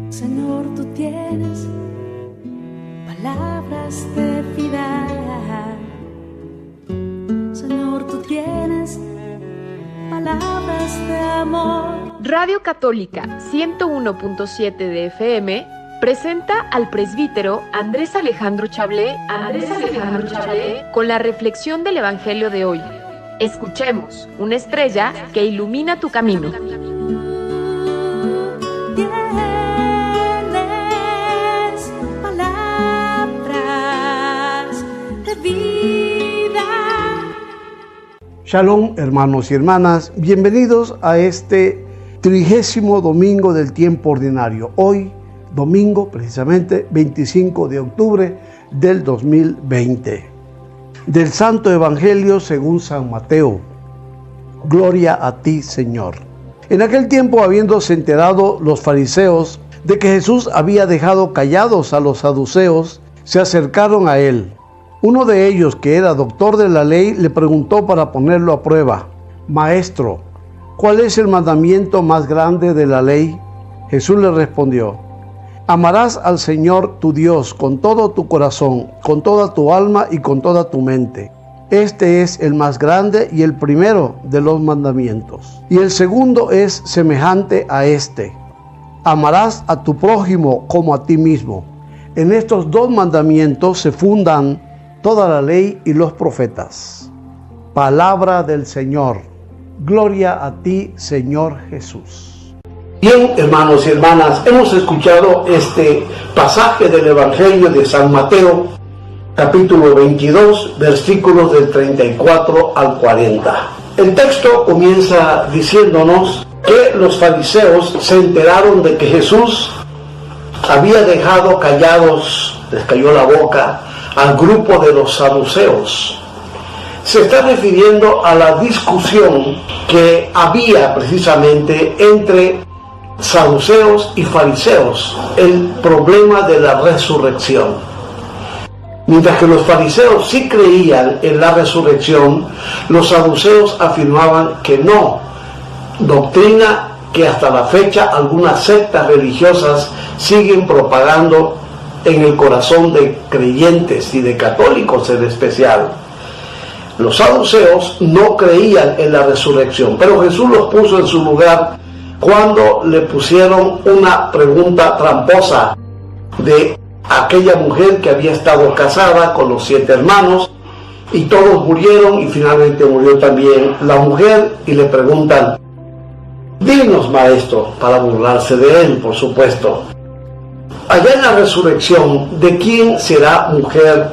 Señor, tú tienes palabras de vida. Señor, tú tienes palabras de amor. Radio Católica 101.7 de FM presenta al presbítero Andrés Alejandro Chablé con la reflexión del Evangelio de hoy. Escuchemos, una estrella que ilumina tu camino. Tienes palabras de vida. Shalom, hermanos y hermanas, bienvenidos a este 30º domingo del tiempo ordinario. Hoy, domingo, precisamente 25 de octubre del 2020. Del Santo Evangelio según San Mateo. Gloria a ti, Señor. En aquel tiempo, habiéndose enterado los fariseos de que Jesús había dejado callados a los saduceos, se acercaron a él. Uno de ellos, que era doctor de la ley, le preguntó para ponerlo a prueba: Maestro, ¿cuál es el mandamiento más grande de la ley? Jesús le respondió: Amarás al Señor tu Dios con todo tu corazón, con toda tu alma y con toda tu mente. Este es el más grande y el primero de los mandamientos. Y el segundo es semejante a este: amarás a tu prójimo como a ti mismo. En estos dos mandamientos se fundan toda la ley y los profetas. Palabra del Señor. Gloria a ti, Señor Jesús. Bien, hermanos y hermanas, hemos escuchado este pasaje del Evangelio de San Mateo, capítulo 22, versículos del 34 al 40. El texto comienza diciéndonos que los fariseos se enteraron de que Jesús había dejado callados, les cayó la boca, al grupo de los saduceos. Se está refiriendo a la discusión que había precisamente entre saduceos y fariseos, el problema de la resurrección. Mientras que los fariseos sí creían en la resurrección, los saduceos afirmaban que no, doctrina que hasta la fecha algunas sectas religiosas siguen propagando en el corazón de creyentes y de católicos en especial. Los saduceos no creían en la resurrección, pero Jesús los puso en su lugar cuando le pusieron una pregunta tramposa de aquella mujer que había estado casada con los 7 hermanos y todos murieron y finalmente murió también la mujer, y le preguntan: dinos, maestro, para burlarse de él, por supuesto. Allá en la resurrección, ¿de quién será mujer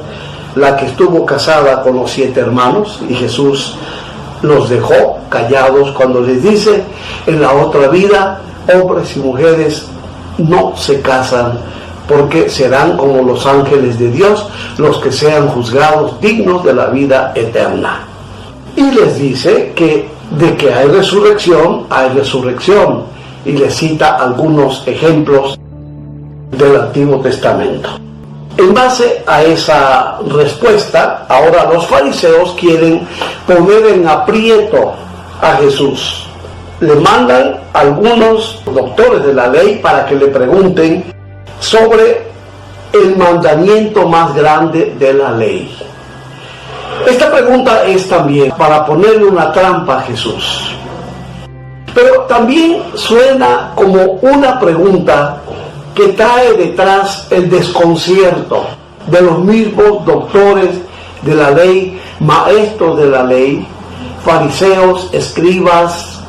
la que estuvo casada con los 7 hermanos? Y Jesús los dejó callados cuando les dice: en la otra vida, hombres y mujeres no se casan, porque serán como los ángeles de Dios, los que sean juzgados dignos de la vida eterna. Y les dice que de que hay resurrección, y les cita algunos ejemplos del Antiguo Testamento. En base a esa respuesta, ahora los fariseos quieren poner en aprieto a Jesús. Le mandan a algunos doctores de la ley para que le pregunten sobre el mandamiento más grande de la ley. Esta pregunta es también para ponerle una trampa a Jesús, pero también suena como una pregunta que trae detrás el desconcierto de los mismos doctores de la ley, maestros de la ley, fariseos, escribas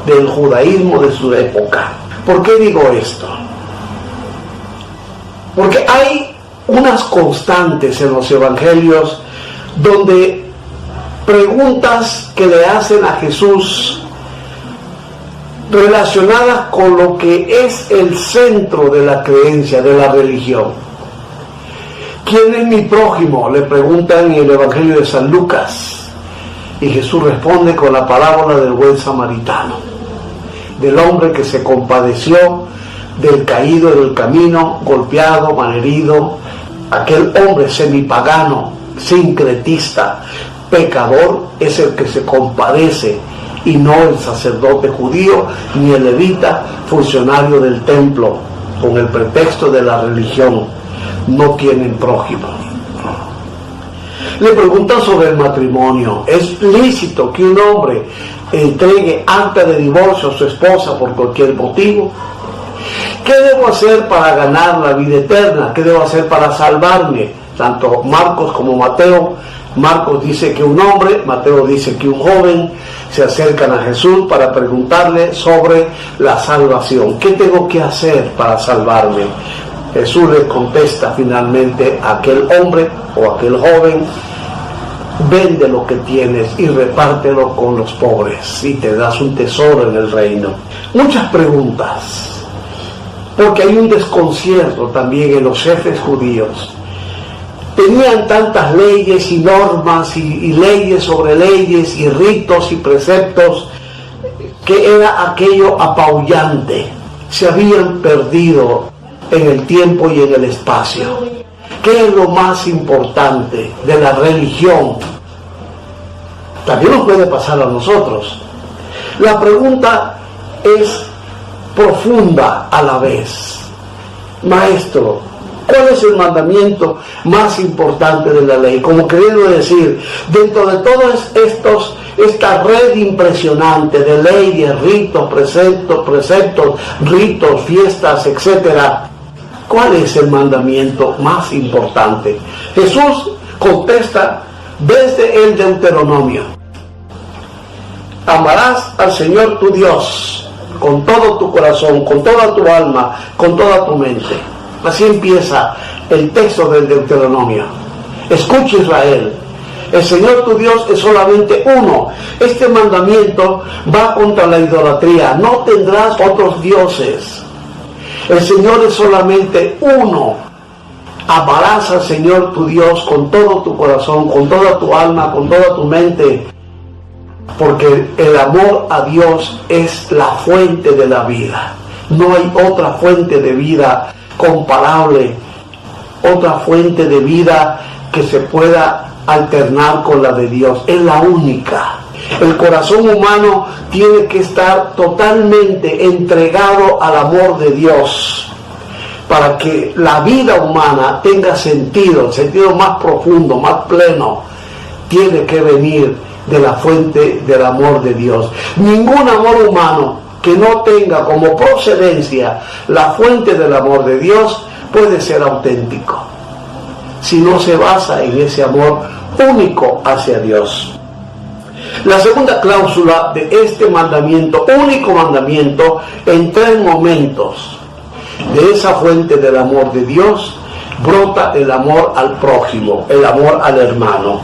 del judaísmo de su época. ¿Por qué digo esto? Porque hay unas constantes en los evangelios donde preguntas que le hacen a Jesús relacionadas con lo que es el centro de la creencia, de la religión. ¿Quién es mi prójimo?, le preguntan en el Evangelio de San Lucas. Y Jesús responde con la parábola del buen samaritano, del hombre que se compadeció del caído del camino, golpeado, malherido, aquel hombre semipagano, sincretista, pecador, es el que se compadece, y no el sacerdote judío ni el levita, funcionario del templo. con el pretexto de la religión, no tienen prójimo. Le preguntan sobre el matrimonio. ¿Es lícito que un hombre entregue acta de divorcio a su esposa por cualquier motivo? ¿Qué debo hacer para ganar la vida eterna? ¿Qué debo hacer para salvarme? Tanto Marcos como Mateo. Marcos dice que un hombre, Mateo dice que un joven se acercan a Jesús para preguntarle sobre la salvación. ¿Qué tengo que hacer para salvarme? Jesús les contesta finalmente a aquel hombre o aquel joven: vende lo que tienes y repártelo con los pobres y te das un tesoro en el reino. Muchas preguntas, porque hay un desconcierto también en los jefes judíos. Tenían tantas leyes y normas y leyes sobre leyes y ritos y preceptos que era aquello apabullante. Se habían perdido en el tiempo y en el espacio. ¿Qué es lo más importante de la religión? También nos puede pasar a nosotros. La pregunta es profunda a la vez. Maestro, ¿cuál es el mandamiento más importante de la ley? Como queriendo decir, dentro de todos esta red impresionante de leyes, ritos, preceptos, ritos, fiestas, etcétera, ¿cuál es el mandamiento más importante? Jesús contesta desde el Deuteronomio: amarás al Señor tu Dios con todo tu corazón, con toda tu alma, con toda tu mente. Así empieza el texto del Deuteronomio. Escucha, Israel, el Señor tu Dios es solamente uno. Este mandamiento va contra la idolatría. No tendrás otros dioses. El Señor es solamente uno. Amarás al Señor tu Dios con todo tu corazón, con toda tu alma, con toda tu mente, porque el amor a Dios es la fuente de la vida. No hay otra fuente de vida comparable, otra fuente de vida que se pueda alternar con la de Dios. Es la única. El corazón humano tiene que estar totalmente entregado al amor de Dios para que la vida humana tenga sentido, el sentido más profundo, más pleno. Tiene que venir de la fuente del amor de Dios. Ningún amor humano que no tenga como procedencia la fuente del amor de Dios puede ser auténtico, si no se basa en ese amor único hacia Dios. La segunda cláusula de este mandamiento, único mandamiento, en 3 momentos de esa fuente del amor de Dios brota el amor al prójimo, el amor al hermano.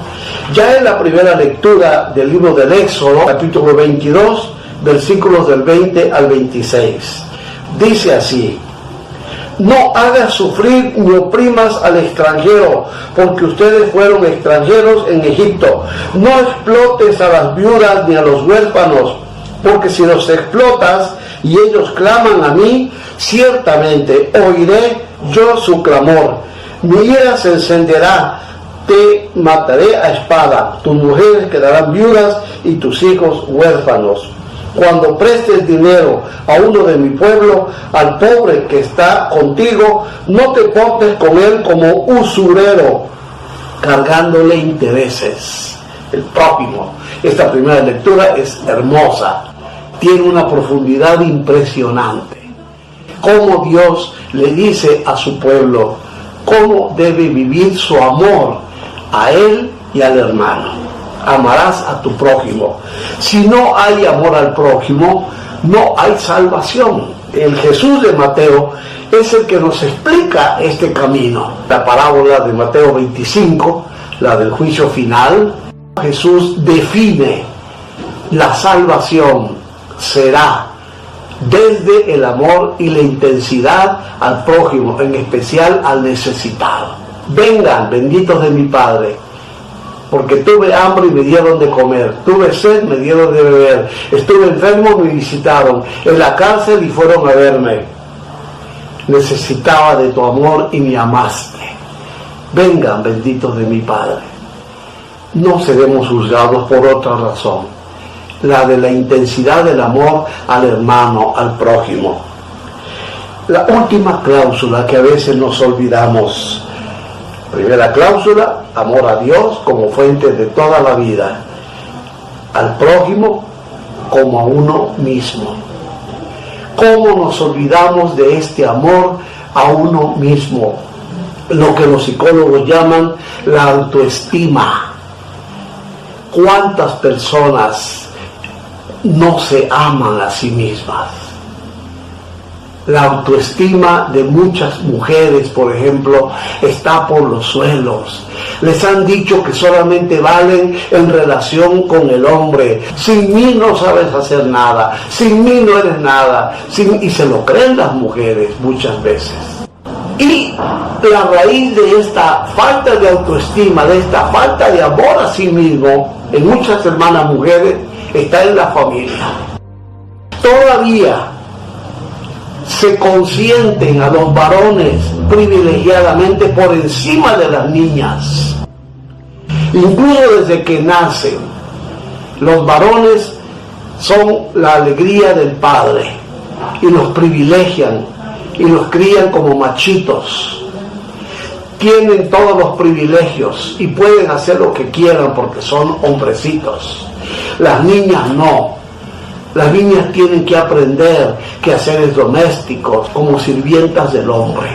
Ya en la primera lectura del libro del Éxodo, capítulo 22, versículos del 20 al 26, dice así: no hagas sufrir ni oprimas al extranjero, porque ustedes fueron extranjeros en Egipto. No explotes a las viudas ni a los huérfanos, porque si los explotas y ellos claman a mí, ciertamente oiré yo su clamor. Mi ira se encenderá, te mataré a espada, tus mujeres quedarán viudas y tus hijos huérfanos. Cuando prestes dinero a uno de mi pueblo, al pobre que está contigo, no te portes con él como usurero, cargándole intereses. El prójimo. Esta primera lectura es hermosa, tiene una profundidad impresionante. Cómo Dios le dice a su pueblo cómo debe vivir su amor a él y al hermano. Amarás a tu prójimo. Si no hay amor al prójimo, no hay salvación. El Jesús de Mateo es el que nos explica este camino. La parábola de Mateo 25, la del juicio final, Jesús define la salvación será desde el amor y la intensidad al prójimo, en especial al necesitado. Vengan, benditos de mi Padre, porque tuve hambre y me dieron de comer, tuve sed, me dieron de beber, estuve enfermo, me visitaron, en la cárcel y fueron a verme. Necesitaba de tu amor y me amaste. Vengan, benditos de mi Padre. No seremos juzgados por otra razón, la de la intensidad del amor al hermano, al prójimo. la última cláusula que a veces nos olvidamos. Primera cláusula, amor a Dios como fuente de toda la vida, al prójimo como a uno mismo. ¿Cómo nos olvidamos de este amor a uno mismo? Lo que los psicólogos llaman la autoestima. ¿Cuántas personas no se aman a sí mismas? La autoestima de muchas mujeres, por ejemplo, está por los suelos. Les han dicho que solamente valen en relación con el hombre. Sin mí no sabes hacer nada, sin mí no eres nada. Y se lo creen las mujeres muchas veces. Y la raíz de esta falta de autoestima, de esta falta de amor a sí mismo, en muchas hermanas mujeres, está en la familia. Todavía se consienten a los varones privilegiadamente por encima de las niñas. Incluso desde que nacen, los varones son la alegría del padre y los privilegian y los crían como machitos. Tienen todos los privilegios y pueden hacer lo que quieran porque son hombrecitos. Las niñas no. Las niñas tienen que aprender quehaceres domésticos como sirvientas del hombre.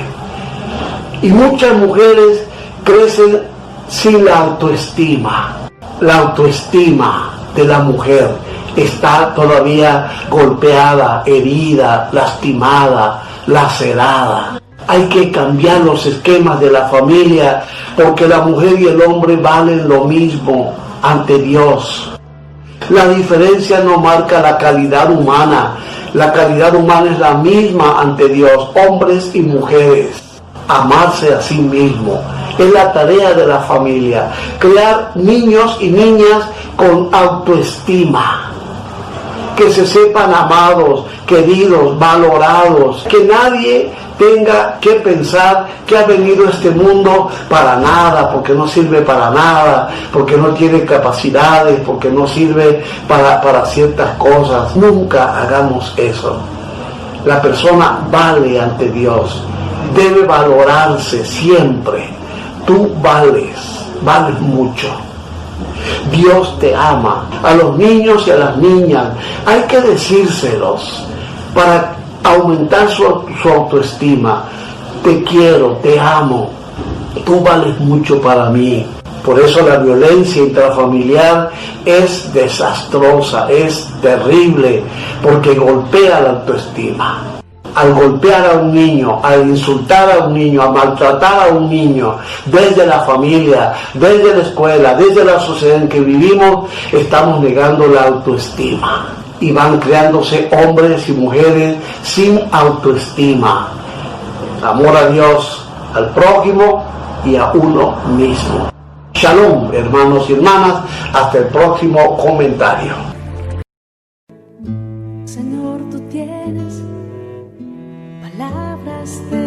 Y muchas mujeres crecen sin la autoestima. La autoestima de la mujer está todavía golpeada, herida, lastimada, lacerada. Hay que cambiar los esquemas de la familia porque la mujer y el hombre valen lo mismo ante Dios. La diferencia no marca la calidad humana. La calidad humana es la misma ante Dios, hombres y mujeres. Amarse a sí mismo es la tarea de la familia. Crear niños y niñas con autoestima. Que se sepan amados, queridos, valorados. Que nadie tenga que pensar que ha venido a este mundo para nada, porque no sirve para nada, porque no tiene capacidades, porque no sirve para ciertas cosas. Nunca hagamos eso. La persona vale ante Dios, debe valorarse siempre. Tú vales mucho. Dios te ama. A los niños y a las niñas hay que decírselos para aumentar su autoestima. Te quiero, te amo, tú vales mucho para mí. Por eso la violencia intrafamiliar es desastrosa, es terrible, porque golpea la autoestima. Al golpear a un niño, al insultar a un niño, a maltratar a un niño, desde la familia, desde la escuela, desde la sociedad en que vivimos, estamos negando la autoestima. Y van creándose hombres y mujeres sin autoestima. Amor a Dios, al prójimo y a uno mismo. Shalom, hermanos y hermanas, hasta el próximo comentario. Señor, tú tienes palabras de